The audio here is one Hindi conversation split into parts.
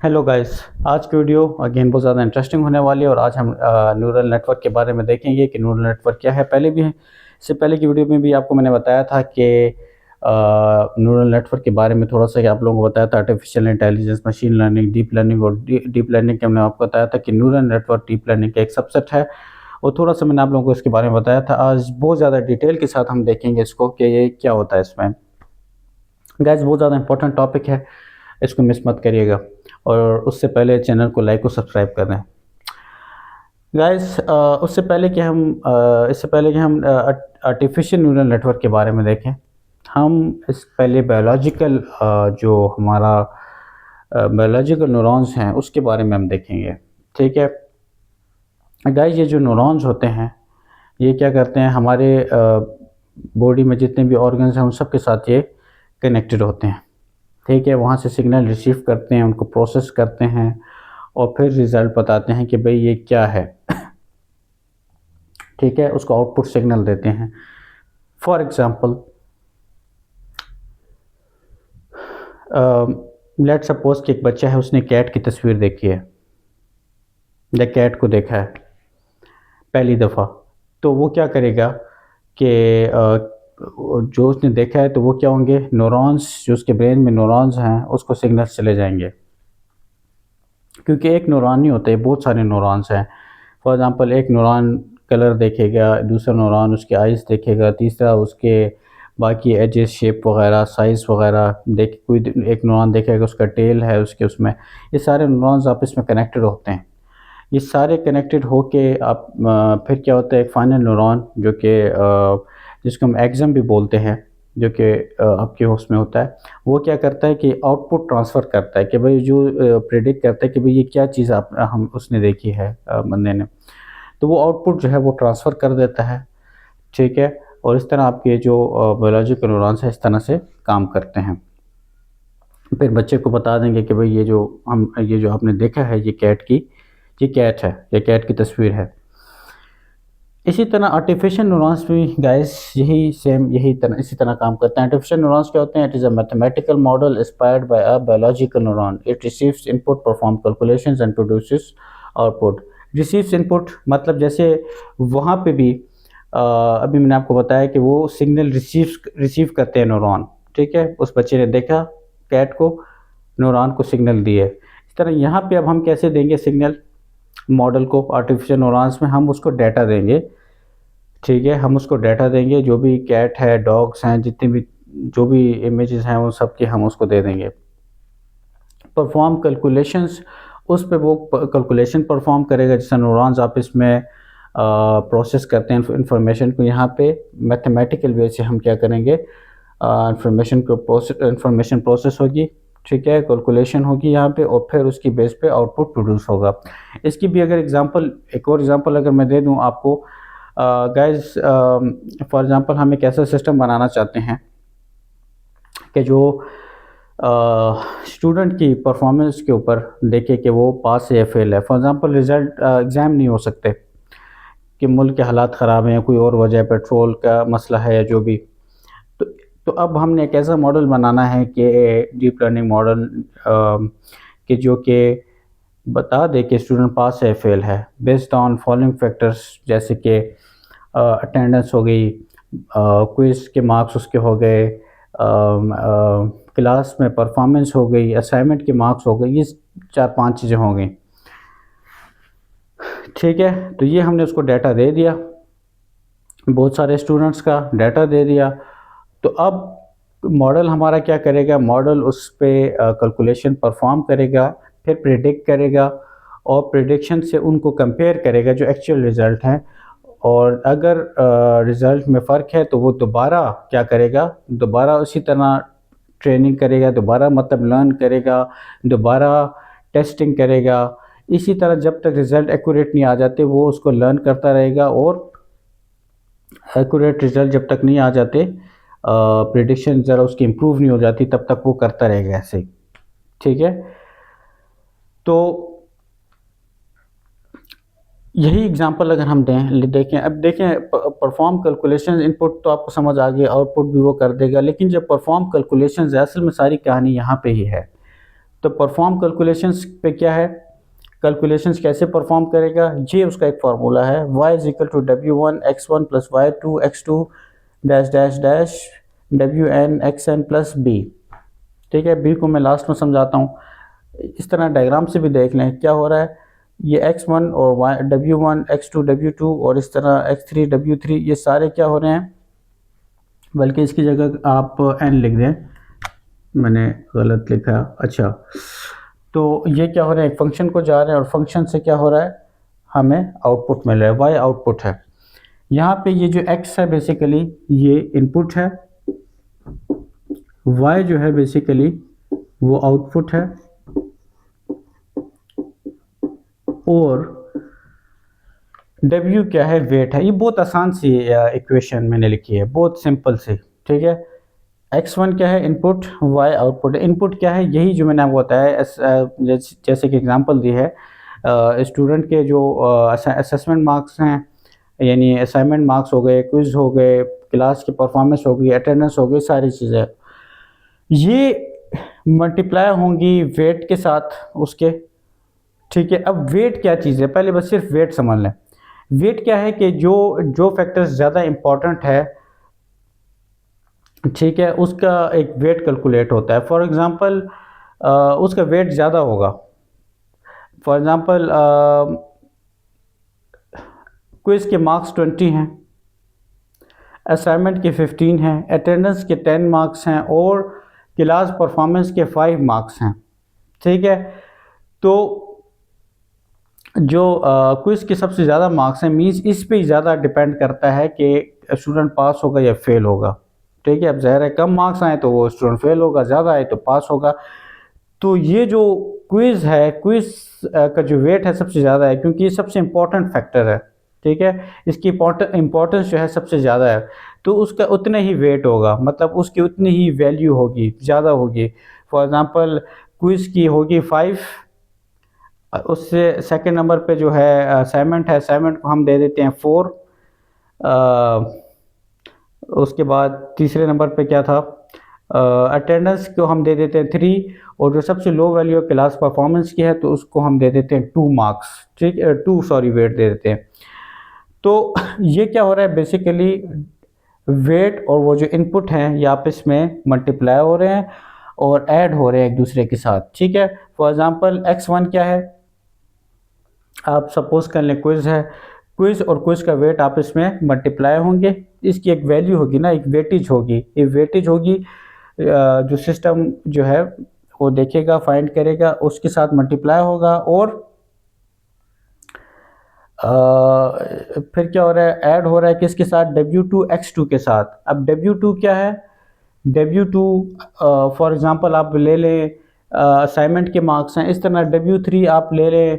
Hello guys. आज की वीडियो अगेन बहुत ज़्यादा इंटरेस्टिंग होने वाली है और आज हम न्यूरल नेटवर्क के बारे में देखेंगे कि न्यूरल नेटवर्क क्या है। पहले भी इससे पहले की वीडियो में भी आपको मैंने बताया था कि न्यूरल नेटवर्क के बारे में थोड़ा सा कि आप लोगों को बताया था artificial intelligence, machine learning, deep learning और डीप लर्निंग के हमने आपको बताया था कि न्यूरल नेटवर्क डीप लर्निंग का एक सबसेट है और थोड़ा सा मैंने आप लोगों को इसके बारे में बताया था। आज बहुत ज़्यादा डिटेल के साथ हम देखेंगे इसको कि ये क्या होता है इसमें। गाइस बहुत ज़्यादा इंपॉर्टेंट टॉपिक है, इसको मिस मत करिएगा और उससे पहले चैनल को लाइक और सब्सक्राइब कर दें। गाइस इससे पहले कि हम आर्टिफिशियल न्यूरल नेटवर्क के बारे में देखें, हम इस पहले बायोलॉजिकल जो हमारा बायोलॉजिकल न्यूरॉन्स हैं उसके बारे में हम देखेंगे। ठीक है गाइस, ये जो न्यूरॉन्स होते हैं ये क्या करते हैं, हमारे बॉडी में जितने भी ऑर्गन्स हैं उन सब के साथ ये कनेक्टेड होते हैं। ठीक है, वहाँ से सिग्नल रिसीव करते हैं, उनको प्रोसेस करते हैं और फिर रिज़ल्ट बताते हैं कि भाई ये क्या है। ठीक है, उसको आउटपुट सिग्नल देते हैं। फॉर एग्ज़ाम्पल लेट सपोज कि एक बच्चा है, उसने कैट की तस्वीर देखी है या कैट को देखा है पहली दफ़ा, तो वो क्या करेगा कि जो उसने देखा है तो वो क्या होंगे, न्यूरॉन्स जो उसके ब्रेन में न्यूरॉन्स हैं उसको सिग्नल्स चले जाएंगे, क्योंकि एक न्यूरॉन नहीं होते, बहुत सारे न्यूरॉन्स हैं। फॉर एग्ज़ाम्पल एक न्यूरॉन कलर देखेगा, दूसरा न्यूरॉन उसके आइज़ देखेगा, तीसरा उसके बाकी एजेस, शेप वगैरह, साइज़ वगैरह देख, कोई एक न्यूरॉन देखेगा उसका टेल है उसके, उसमें ये सारे न्यूरॉन्स आपस में कनेक्टेड होते हैं। ये सारे कनेक्टेड होके आप फिर क्या होता है, एक फाइनल न्यूरॉन जो कि जिसको हम एक्सम भी बोलते हैं, जो कि आपके उसमें होता है, वो क्या करता है कि आउटपुट ट्रांसफ़र करता है कि भाई जो प्रेडिक्ट करता है कि भाई ये क्या चीज़ आप हम उसने देखी है बंदे ने, तो वो आउटपुट जो है वो ट्रांसफ़र कर देता है। ठीक है, और इस तरह आपके जो बायोलॉजिकल न्यूरॉन्स है इस तरह से काम करते हैं। फिर बच्चे को बता देंगे कि भाई ये जो आपने देखा है ये कैट है, ये कैट की तस्वीर है। इसी तरह आर्टिफिशियल न्यूरॉन्स भी गाइस इसी तरह काम करते हैं। आर्टिफिशियल न्यूरॉन्स क्या होते हैं? It is a mathematical model inspired by a biological neuron. It receives input, perform calculations and produces output. Receives input मतलब जैसे वहाँ पे भी अभी मैंने आपको बताया कि वो सिग्नल रिसीव करते हैं न्यूरॉन। ठीक है, उस बच्चे ने देखा कैट को, न्यूरॉन को सिग्नल दिए। इस तरह यहाँ पे अब हम कैसे देंगे सिग्नल मॉडल को? आर्टिफिशियल न्यूरॉन्स में हम उसको डाटा देंगे। ठीक है, हम उसको डाटा देंगे, जो भी कैट है, डॉग्स हैं, जितने भी जो भी इमेजेस हैं उन सब की हम उसको दे देंगे। परफॉर्म कैलकुलेशंस, उस पे वो कैलकुलेशन परफॉर्म करेगा, जैसे न्यूरॉन्स आपस में प्रोसेस करते हैं इंफॉर्मेशन को। यहाँ पे मैथमेटिकल वे से हम क्या करेंगे, इंफॉर्मेशन प्रोसेस होगी। ठीक है, कैलकुलेशन होगी यहाँ पे और फिर उसकी बेस पे आउटपुट प्रोड्यूस होगा। इसकी भी अगर एक और एग्जांपल अगर मैं दे दूँ आपको, गाइस फॉर एग्जांपल हम एक ऐसा सिस्टम बनाना चाहते हैं कि जो स्टूडेंट की परफॉर्मेंस के ऊपर देखे कि वो पास है या फेल है। फॉर एग्जांपल रिज़ल्ट एग्ज़ाम नहीं हो सकते कि मुल्क के हालात ख़राब हैं या कोई और वजह, पेट्रोल का मसला है या जो भी। तो तो अब हमने एक ऐसा मॉडल बनाना है कि डीप लर्निंग मॉडल कि जो कि बता दे कि स्टूडेंट पास है फेल है बेस्ड ऑन फॉलोइंग फैक्टर्स, जैसे कि अटेंडेंस हो गई, क्विज़ के मार्क्स उसके हो गए, क्लास में परफॉर्मेंस हो गई, असाइनमेंट के मार्क्स हो गए, ये 4-5 चीज़ें हो गई। ठीक है, तो ये हमने उसको डाटा दे दिया, बहुत सारे स्टूडेंट्स का डाटा दे दिया। तो अब मॉडल हमारा क्या करेगा, मॉडल उस पे कैलकुलेशन परफॉर्म करेगा, फिर प्रिडिक्ट करेगा और प्रिडिक्शन से उनको कंपेयर करेगा जो एक्चुअल रिज़ल्ट हैं, और अगर रिज़ल्ट में फ़र्क है तो वो दोबारा क्या करेगा, दोबारा उसी तरह ट्रेनिंग करेगा, दोबारा मतलब लर्न करेगा, दोबारा टेस्टिंग करेगा। इसी तरह जब तक रिज़ल्ट एक्यूरेट नहीं आ जाते वो उसको लर्न करता रहेगा और एक्यूरेट रिज़ल्ट जब तक नहीं आ जाते, प्रिडिक्शन ज़रा उसकी इम्प्रूव नहीं हो जाती, तब तक वो करता रहेगा ऐसे ही। ठीक है, तो यही एग्जांपल अगर हम देखें, अब देखें परफॉर्म कैलकुलेशंस, इनपुट तो आपको समझ आ गया, आउटपुट भी वो कर देगा, लेकिन जब परफॉर्म कैलकुलेशंस असल में सारी कहानी यहाँ पे ही है। तो परफॉर्म कैलकुलेशंस पे क्या है, कैलकुलेशंस कैसे परफॉर्म करेगा, ये उसका एक फार्मूला है, y is equal to w1 x1 plus y2 x2 dash dash dash wn xn plus b। ठीक है, b को मैं लास्ट में समझाता हूँ। इस तरह डायग्राम से भी देख लें क्या हो रहा है, ये x1 और w1 x2 w2 और इस तरह x3 w3 ये सारे क्या हो रहे हैं, बल्कि इसकी जगह आप n लिख दें, मैंने गलत लिखा। अच्छा, तो ये क्या हो रहा है, एक फंक्शन को जा रहे हैं और फंक्शन से क्या हो रहा है, हमें आउटपुट मिल रहा है, y आउटपुट है। यहाँ पे ये जो x है बेसिकली ये इनपुट है, y जो है बेसिकली वो आउटपुट है, और w क्या है, वेट है। ये बहुत आसान सी इक्वेशन मैंने लिखी है, बहुत सिंपल सी। ठीक है, x1 क्या है, इनपुट, y आउटपुट। इनपुट क्या है, यही जो मैंने आपको बताया, जैसे कि एग्जांपल दी है, स्टूडेंट के जो असेसमेंट मार्क्स हैं, यानी असाइनमेंट मार्क्स हो गए, क्विज हो गए, क्लास की परफॉर्मेंस हो गई, अटेंडेंस हो गई, सारी चीज़ें ये मल्टीप्लाई होंगी वेट के साथ उसके। ठीक है, अब वेट क्या चीज़ है, पहले बस सिर्फ वेट समझ लें। वेट क्या है कि जो फैक्टर्स ज़्यादा इम्पॉर्टेंट है, ठीक है, उसका एक वेट कैलकुलेट होता है। फॉर एग्ज़ाम्पल उसका वेट ज़्यादा होगा। फॉर एग्ज़ाम्पल क्विज़ के मार्क्स 20 हैं, असाइनमेंट के 15 हैं, अटेंडेंस के 10 मार्क्स हैं और क्लास परफॉर्मेंस के 5 मार्क्स हैं। ठीक है, तो जो क्विज़ के सबसे ज़्यादा मार्क्स हैं, मीन्स इस पे ही ज़्यादा डिपेंड करता है कि स्टूडेंट पास होगा या फेल होगा। ठीक है, अब ज़ाहिर है कम मार्क्स आए तो वो स्टूडेंट फेल होगा, ज़्यादा आए तो पास होगा। तो ये जो क्विज़ है, क्विज़ का जो वेट है सबसे ज़्यादा है, क्योंकि ये सबसे इम्पोर्टेंट फैक्टर है। ठीक है, इसकी इम्पोर्टेंस जो है सबसे ज़्यादा है, तो उसका उतना ही वेट होगा, मतलब उसकी उतनी ही वैल्यू होगी, ज़्यादा होगी। फॉर एग्ज़ाम्पल क्विज़ की होगी 5, उससे सेकंड नंबर पे जो है असाइनमेंट है, असाइनमेंट को हम दे देते हैं 4। उसके बाद तीसरे नंबर पे क्या था, अटेंडेंस को हम दे देते हैं 3, और जो सबसे लो वैल्यू क्लास परफॉर्मेंस की है तो उसको हम दे देते हैं 2 मार्क्स। ठीक है, 2 सॉरी वेट दे देते हैं। तो ये क्या हो रहा है, बेसिकली वेट और वो जो इनपुट हैं ये आपस में मल्टीप्लाई हो रहे हैं और ऐड हो रहे हैं एक दूसरे के साथ। ठीक है, फॉर एग्ज़ाम्पल x1 क्या है, आप सपोज कर लें क्विज़ है, क्विज़ और क्विज़ का वेट आपस में मल्टीप्लाई होंगे, इसकी एक वैल्यू होगी ना, एक वेटेज होगी। ये वेटेज होगी जो सिस्टम जो है वो देखेगा, फाइंड करेगा, उसके साथ मल्टीप्लाई होगा, और फिर क्या हो रहा है, ऐड हो रहा है किसके साथ, w2 x2 के साथ। अब w2 क्या है, w2 फॉर एग्ज़ाम्पल आप ले लें असाइनमेंट के मार्क्स हैं, इस तरह w3 आप ले लें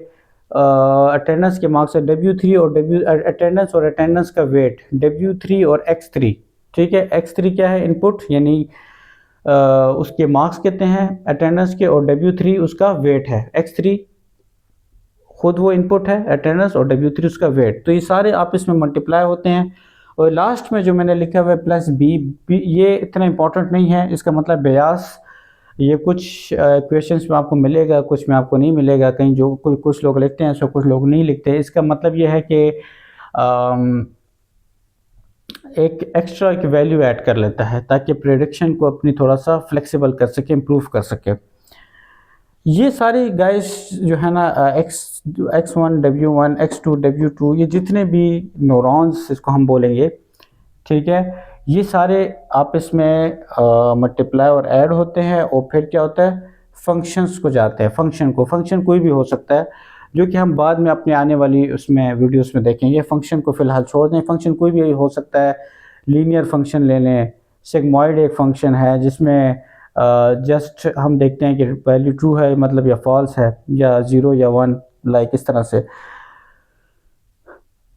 अटेंडेंस के मार्क्स है, w3 और अटेंडेंस और अटेंडेंस का वेट w3 और x3। ठीक है, x3 क्या है, इनपुट, यानी उसके मार्क्स कितने हैं अटेंडेंस के, और w3 उसका वेट है, x3 खुद वो इनपुट है अटेंडेंस और w3 उसका वेट। तो ये सारे आपस में मल्टीप्लाई होते हैं, और लास्ट में जो मैंने लिखा हुआ है प्लस बी, ये इतना इंपॉर्टेंट नहीं है, इसका मतलब ब्यास। ये कुछ क्वेश्चंस में आपको मिलेगा, कुछ में आपको नहीं मिलेगा, कहीं जो कुछ लोग लिखते हैं सो कुछ लोग नहीं लिखते। इसका मतलब ये है कि एक एक्स्ट्रा एक वैल्यू ऐड कर लेता है ताकि प्रेडिक्शन को अपनी थोड़ा सा फ्लेक्सिबल कर सके, इम्प्रूव कर सके। ये सारी गाइस जो है ना x1 w1 x2 w2 ये जितने भी न्यूरॉन्स इसको हम बोलेंगे, ठीक है, ये सारे आपस में मल्टीप्लाई और ऐड होते हैं, और फिर क्या होता है, फंक्शंस को जाते हैं। फंक्शन कोई भी हो सकता है, जो कि हम बाद में अपने आने वाली उसमें वीडियोस में देखेंगे। फंक्शन को फ़िलहाल छोड़ दें, फंक्शन कोई भी हो सकता है। लीनियर फंक्शन ले लें, सिग्मॉइड एक फंक्शन है जिसमें जस्ट हम देखते हैं कि वैल्यू ट्रू है मतलब या फॉल्स है, या 0 या 1, लाइक इस तरह से।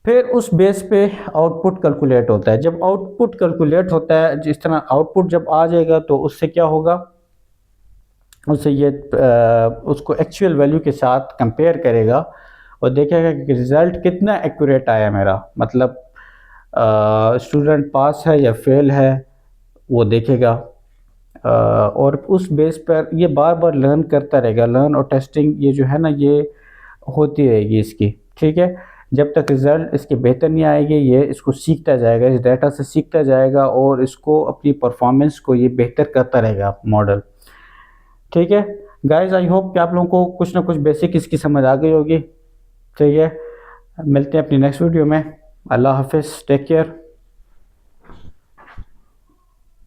फिर उस बेस पे आउटपुट कैलकुलेट होता है। जब आउटपुट कैलकुलेट होता है, जिस तरह आउटपुट जब आ जाएगा तो उससे क्या होगा, उससे ये उसको एक्चुअल वैल्यू के साथ कंपेयर करेगा और देखेगा कि रिज़ल्ट कितना एक्यूरेट आया मेरा, मतलब स्टूडेंट पास है या फेल है वो देखेगा। और उस बेस पर ये बार बार लर्न करता रहेगा। लर्न और टेस्टिंग ये जो है ना, ये होती रहेगी इसकी, ठीक है। जब तक रिज़ल्ट इसके बेहतर नहीं आएगी, ये इसको सीखता जाएगा, इस डाटा से सीखता जाएगा और इसको अपनी परफॉर्मेंस को ये बेहतर करता रहेगा मॉडल, ठीक है। गाइस, आई होप कि आप लोगों को कुछ ना कुछ बेसिक इसकी समझ आ गई होगी, ठीक है। मिलते हैं अपनी नेक्स्ट वीडियो में। अल्लाह हाफिज़, टेक केयर।